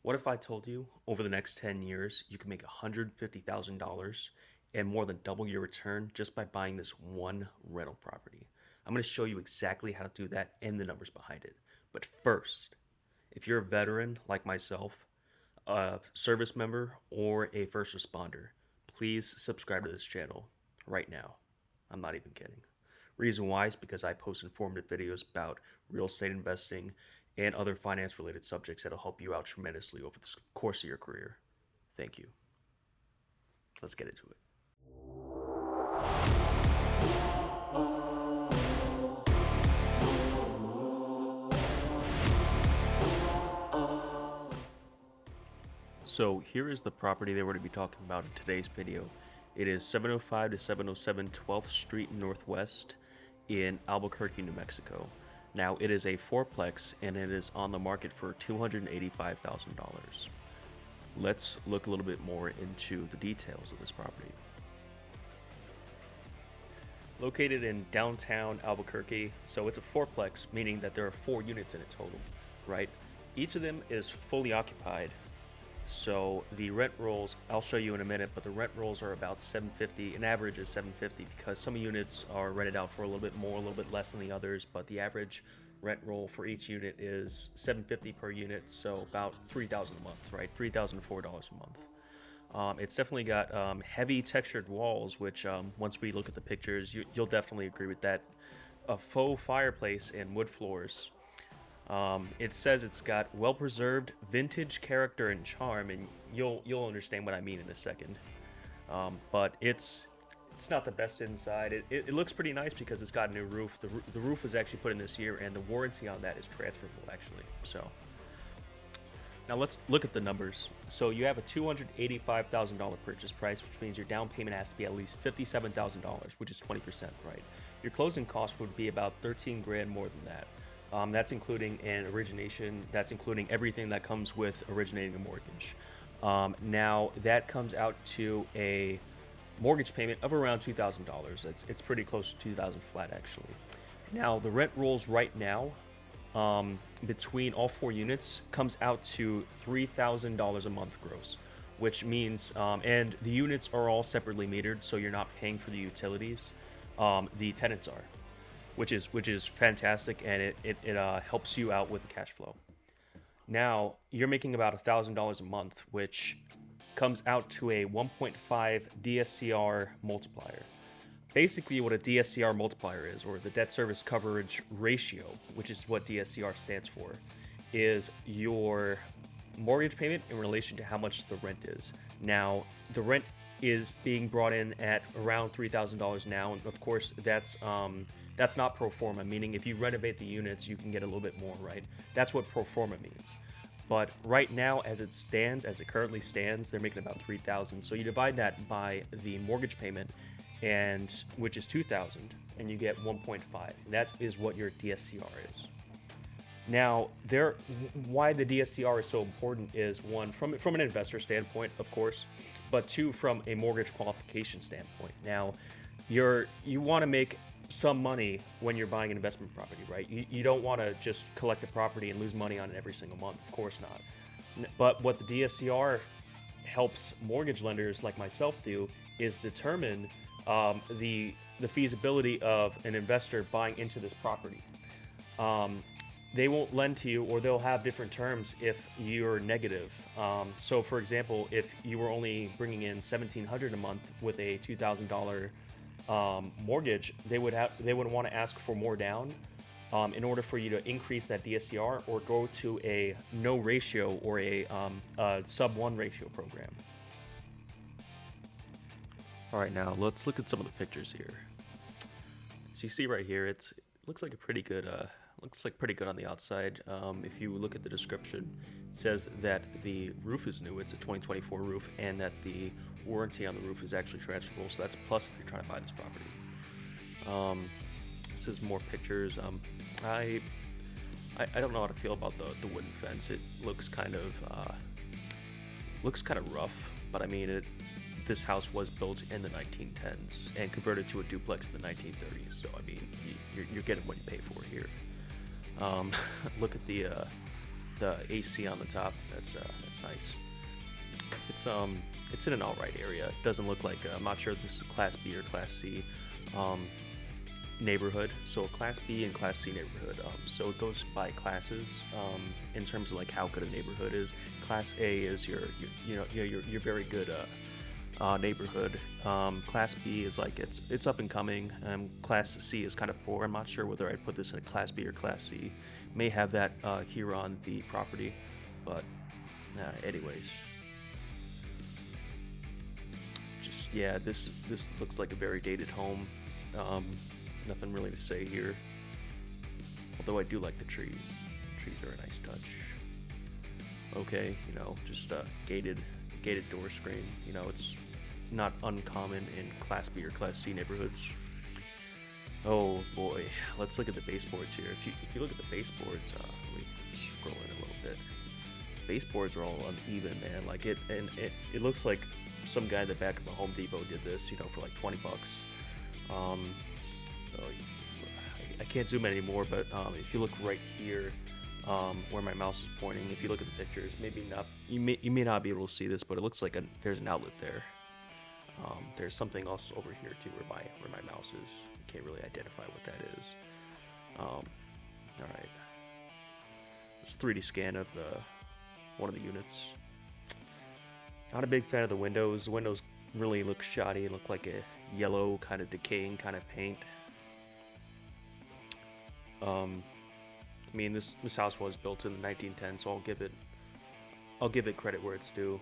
What if I told you over the next 10 years you can make $150,000 and more than double your return just by buying this one rental property? I'm going to show you exactly how to do that and the numbers behind it. But first, if you're a veteran like myself, a service member, or a first responder, please subscribe to this channel right now. I'm not even kidding. Reason why is because I post informative videos about real estate investing and other finance related subjects that'll help you out tremendously over the course of your career. Thank you. Let's get into it. So here is the property that we're going to be talking about in today's video. It is 705 to 707 12th Street Northwest in Albuquerque, New Mexico. Now it is a fourplex and it is on the market for $285,000. Let's look a little bit more into the details of this property. Located in downtown Albuquerque, so it's a fourplex, meaning that there are 4 units in it total, right? Each of them is fully occupied. So the rent rolls, I'll show you in a minute, but the rent rolls are about $750. An average is $750 because some units are rented out for a little bit more, a little bit less than the others, but the average rent roll for each unit is $750 per unit, so about $3,000 a month, right? $3,004 a month. It's definitely got heavy textured walls, which once we look at the pictures, you'll definitely agree with that. A faux fireplace and wood floors. It says it's got well-preserved vintage character and charm, and you'll understand what I mean in a second. But it's not the best inside. It looks pretty nice because it's got a new roof. The roof was actually put in this year, and the warranty on that is transferable actually. So now let's look at the numbers. So you have a $285,000 purchase price, which means your down payment has to be at least $57,000, which is 20%, right? Your closing cost would be about 13 grand more than that. That's including an origination. That's including everything that comes with originating a mortgage. Now that comes out to a mortgage payment of around $2,000. It's pretty close to $2,000 flat actually. Now the rent rolls right now between all 4 units comes out to $3,000 a month gross, which means and the units are all separately metered, so you're not paying for the utilities. The tenants are. Which is fantastic, and it helps you out with the cash flow. Now you're making about $1,000 a month, which comes out to a 1.5 DSCR multiplier. Basically, what a DSCR multiplier is, or the debt service coverage ratio, which is what DSCR stands for, is your mortgage payment in relation to how much the rent is. Now the rent is being brought in at around $3,000 now, and of course that's not pro forma, meaning if you renovate the units, you can get a little bit more, right? That's what pro forma means. But right now, as it currently stands, they're making about $3,000. So you divide that by the mortgage payment, and which is $2,000, and you get 1.5. And that is what your DSCR is. Now, why the DSCR is so important is, one, from an investor standpoint, of course, but two, from a mortgage qualification standpoint. Now, you want to make some money when you're buying an investment property, right? You don't want to just collect a property and lose money on it every single month. Of course not. But what the DSCR helps mortgage lenders like myself do is determine the feasibility of an investor buying into this property. They won't lend to you, or they'll have different terms if you're negative. So for example, if you were only bringing in $1,700 a month with a $2,000 mortgage, they would want to ask for more down in order for you to increase that DSCR or go to a no ratio or a sub 1 ratio program. All right, now let's look at some of the pictures here. So you see right here, it looks like pretty good on the outside. If you look at the description, it says that the roof is new. It's a 2024 roof, and that the warranty on the roof is actually transferable. So that's a plus if you're trying to buy this property. This is more pictures. I don't know how to feel about the wooden fence. It looks kind of rough, but I mean this house was built in the 1910s and converted to a duplex in the 1930s. So I mean, you're getting what you pay for here. Look at the the AC on the top. That's nice. It's in an alright area. It doesn't look like I'm not sure if this is Class B or Class C neighborhood. So a Class B and Class C neighborhood. So it goes by classes in terms of like how good a neighborhood is. Class A is your very good neighborhood. Class B is like it's up and coming. Class C is kind of poor. I'm not sure whether I'd put this in a Class B or Class C. May have that here on the property, but anyways, just yeah, this looks like a very dated home. Nothing really to say here. Although I do like the trees. Trees are a nice touch. Okay, just gated door screen. It's not uncommon in Class B or Class C neighborhoods. Oh boy, let's look at the baseboards here. If you look at the baseboards, let me scroll in a little bit. Baseboards are all uneven, man. Like it looks like some guy in the back of a Home Depot did this, for like 20 bucks. I can't zoom in anymore, but if you look right here, where my mouse is pointing, if you look at the pictures, maybe not, you may not be able to see this, but it looks like there's an outlet there. There's something else over here too, where my mouse is. Can't really identify what that is. All right. It's 3D scan of one of the units. Not a big fan of the windows. The windows really look shoddy. Look like a yellow, kind of decaying kind of paint. I mean, this house was built in the 1910s, so I'll give it credit where it's due.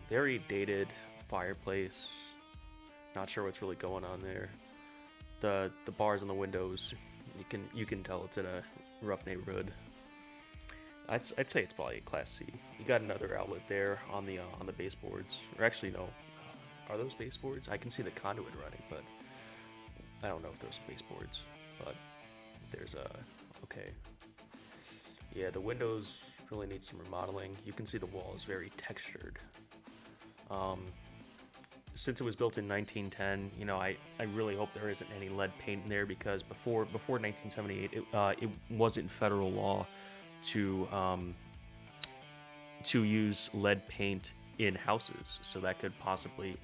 Very dated fireplace. Not sure what's really going on there. The bars on the windows, you can tell it's in a rough neighborhood. I'd say it's probably a Class C. You got another outlet there on the baseboards, or actually no, are those baseboards? I can see the conduit running, but I don't know if those are baseboards. But there's okay. Yeah, the windows really need some remodeling. You can see the wall is very textured. Since it was built in 1910, I really hope there isn't any lead paint in there, because before 1978, it wasn't federal law to use lead paint in houses, so that could possibly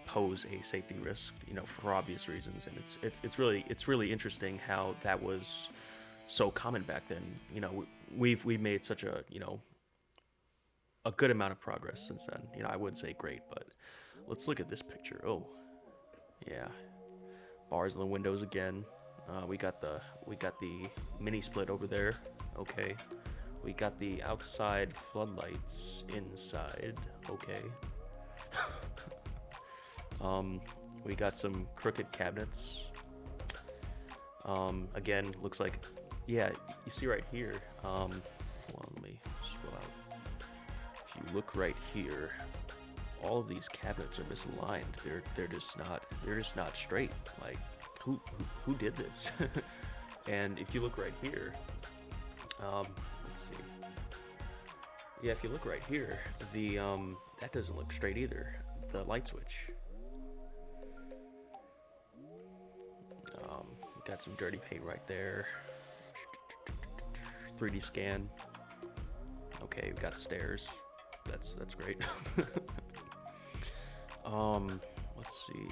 pose a safety risk, for obvious reasons. And it's really interesting how that was so common back then. We've made such a good amount of progress since then. I wouldn't say great, but let's look at this picture. Oh, yeah, bars on the windows again. We got the mini split over there. Okay, we got the outside floodlights inside. Okay. We got some crooked cabinets. Again, looks like, yeah, you see right here. Hold on, let me scroll out. If you look right here, all of these cabinets are misaligned. They're just not straight. Like, who did this? And if you look right here, let's see. Yeah, if you look right here, the that doesn't look straight either. The light switch. Got some dirty paint right there. 3D scan. Okay, we got stairs. That's great. Let's see.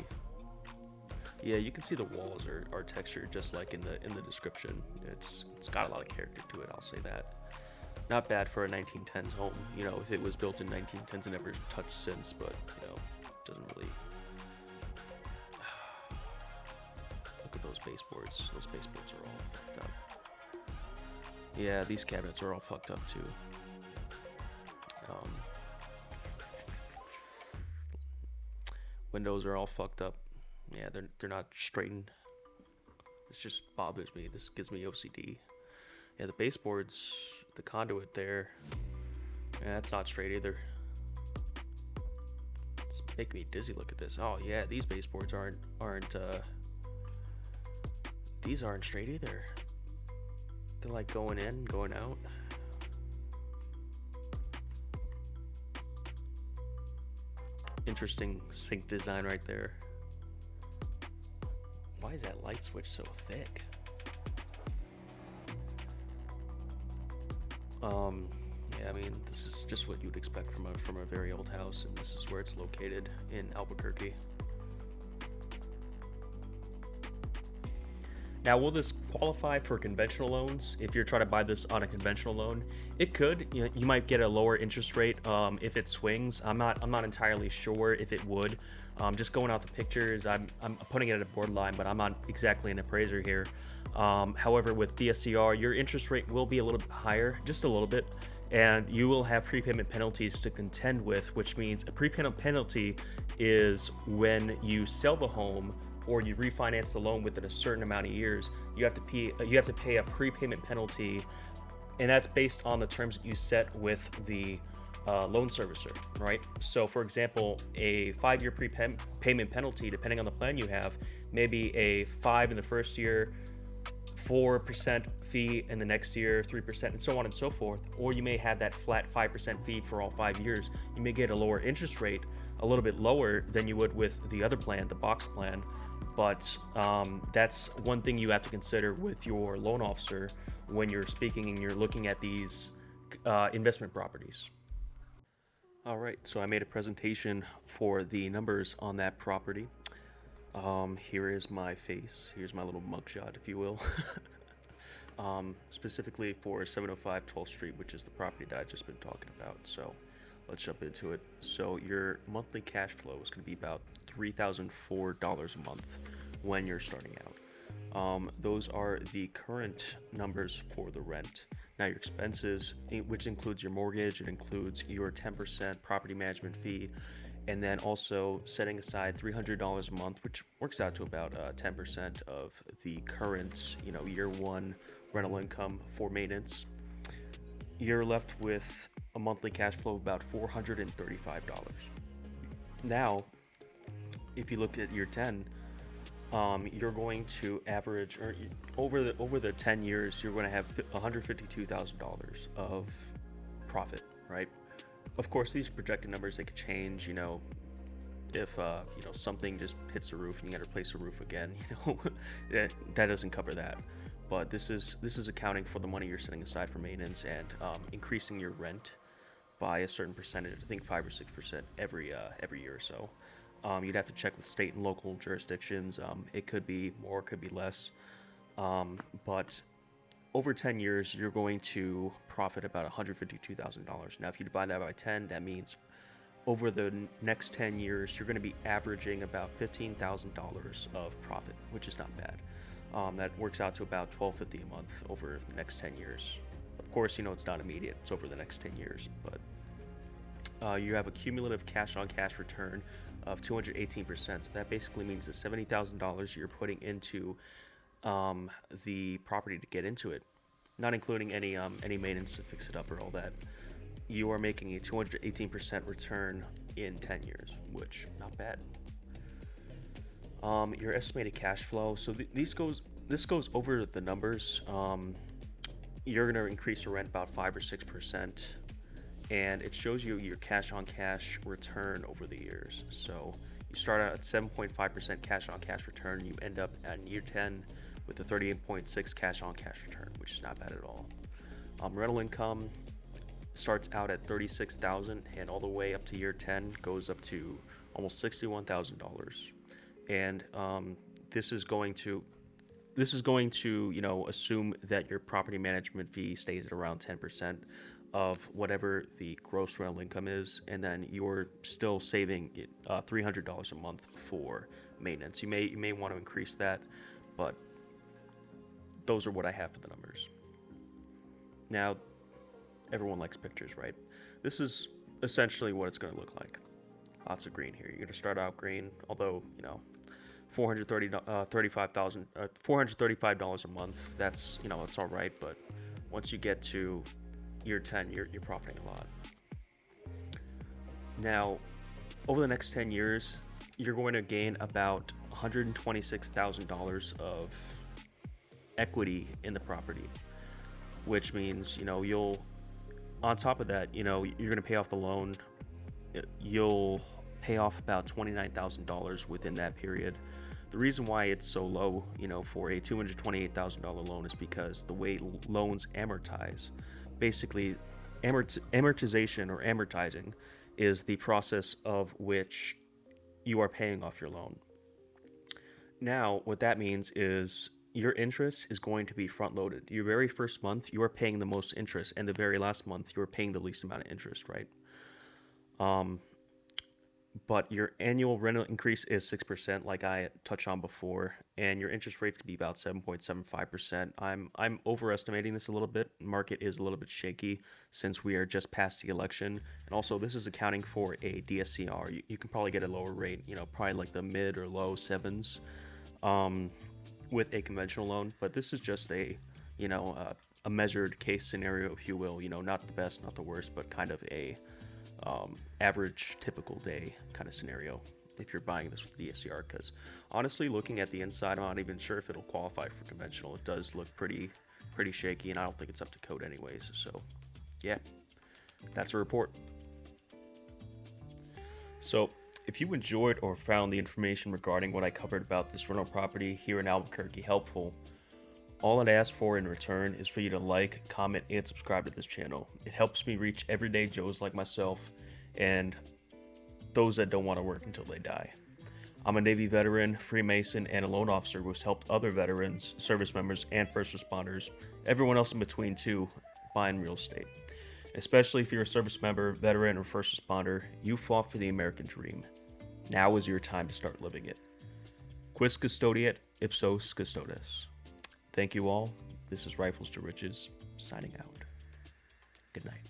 Yeah, you can see the walls are textured just like in the description. It's got a lot of character to it, I'll say that. Not bad for a 1910s home. If it was built in 1910s and never touched since, but doesn't really. Look at those baseboards. Those baseboards are all fucked up. Yeah, these cabinets are all fucked up too. Windows are all fucked up. Yeah, they're not straightened. This just bothers me. This gives me OCD. Yeah, the baseboards, the conduit there. Yeah, that's not straight either. It's making me dizzy. Look at this. Oh yeah, these baseboards aren't these aren't straight either. They're like going in, going out. Interesting sink design right there. Why is that light switch so thick? Um, yeah, I mean, this is just what you'd expect from a very old house, and this is where it's located in Albuquerque. Now, will this qualify for conventional loans? If you're trying to buy this on a conventional loan, it could. You might get a lower interest rate if it swings. I'm not entirely sure if it would. Just going off the pictures, I'm putting it at a borderline, but I'm not exactly an appraiser here. However, with DSCR, your interest rate will be a little bit higher, just a little bit, and you will have prepayment penalties to contend with, which means a prepayment penalty is when you sell the home or you refinance the loan within a certain amount of years, you have to pay a prepayment penalty, and that's based on the terms that you set with the loan servicer, right? So, for example, a 5-year prepayment penalty, depending on the plan you have, maybe a 5 in the first year, 4% fee in the next year, 3%, and so on and so forth. Or you may have that flat 5% fee for all 5 years. You may get a lower interest rate, a little bit lower than you would with the other plan, the box plan. But that's one thing you have to consider with your loan officer when you're speaking and you're looking at these investment properties. All right, so I made a presentation for the numbers on that property. Here is my face. Here's my little mugshot, if you will. Specifically for 705 12th Street, which is the property that I've just been talking about. So let's jump into it. So your monthly cash flow is going to be about $3,004 a month when you're starting out. Those are the current numbers for the rent. Now your expenses, which includes your mortgage, it includes your 10% property management fee, and then also setting aside $300 a month, which works out to about 10% of the current, year one rental income for maintenance. You're left with a monthly cash flow of about $435. Now, if you look at year 10, you're going to average, or over the 10 years, you're going to have $152,000 of profit, right? Of course, these projected numbers, they could change, if something just hits the roof and you got to replace the roof again, that doesn't cover that. But this is accounting for the money you're setting aside for maintenance and increasing your rent by a certain percentage. I think 5 or 6% every year or so. You'd have to check with state and local jurisdictions. It could be more, it could be less. But over 10 years, you're going to profit about $152,000. Now, if you divide that by 10, that means over the next 10 years, you're going to be averaging about $15,000 of profit, which is not bad. That works out to about $1,250 a month over the next 10 years. Of course, it's not immediate. It's over the next 10 years. But you have a cumulative cash-on-cash return of 218%. So that basically means that $70,000 you're putting into the property to get into it, not including any maintenance to fix it up or all that. You are making a 218% return in 10 years, which not bad. Your estimated cash flow. So this goes over the numbers. You're going to increase your rent about 5 or 6%, and it shows you your cash-on-cash return over the years. So you start out at 7.5% cash-on-cash return. You end up at year 10 with a 38.6 cash-on-cash return, which is not bad at all. Rental income starts out at $36,000 and all the way up to year 10 goes up to almost $61,000. And this is going to assume that your property management fee stays at around 10% of whatever the gross rental income is, and then you're still saving $300 a month for maintenance. You may want to increase that, but those are what I have for the numbers. Now, everyone likes pictures, right? This is essentially what it's going to look like. Lots of green here. You're going to start out green, although, $435 a month, that's, it's all right, but once you get to year 10, you're profiting a lot. Now, over the next 10 years, you're going to gain about $126,000 of equity in the property, which means, you'll, on top of that, you're going to pay off the loan. You'll pay off about $29,000 within that period. The reason why it's so low, for a $228,000 loan is because the way loans amortize, basically, amortization or amortizing is the process of which you are paying off your loan. Now, what that means is your interest is going to be front loaded. Your very first month, you are paying the most interest, and the very last month, you are paying the least amount of interest, right? Um, but your annual rental increase is 6%, like I touched on before, and your interest rates could be about 7.75%. I'm overestimating this a little bit. Market is a little bit shaky since we are just past the election, and also this is accounting for a DSCR. You can probably get a lower rate, probably like the mid or low sevens, with a conventional loan. But this is just a measured case scenario, if you will. Not the best, not the worst, but kind of a average typical day kind of scenario if you're buying this with DSCR, because honestly, looking at the inside, I'm not even sure if it'll qualify for conventional. It does look pretty shaky, and I don't think it's up to code anyways. So yeah, that's a report. So if you enjoyed or found the information regarding what I covered about this rental property here in Albuquerque helpful, all I'd ask for in return is for you to like, comment, and subscribe to this channel. It helps me reach everyday Joes like myself and those that don't want to work until they die. I'm a Navy veteran, Freemason, and a loan officer who's helped other veterans, service members, and first responders, everyone else in between too, buying real estate. Especially if you're a service member, veteran, or first responder, you fought for the American dream. Now is your time to start living it. Quis custodiet, ipsos custodes. Thank you all. This is Rifles to Riches, signing out. Good night.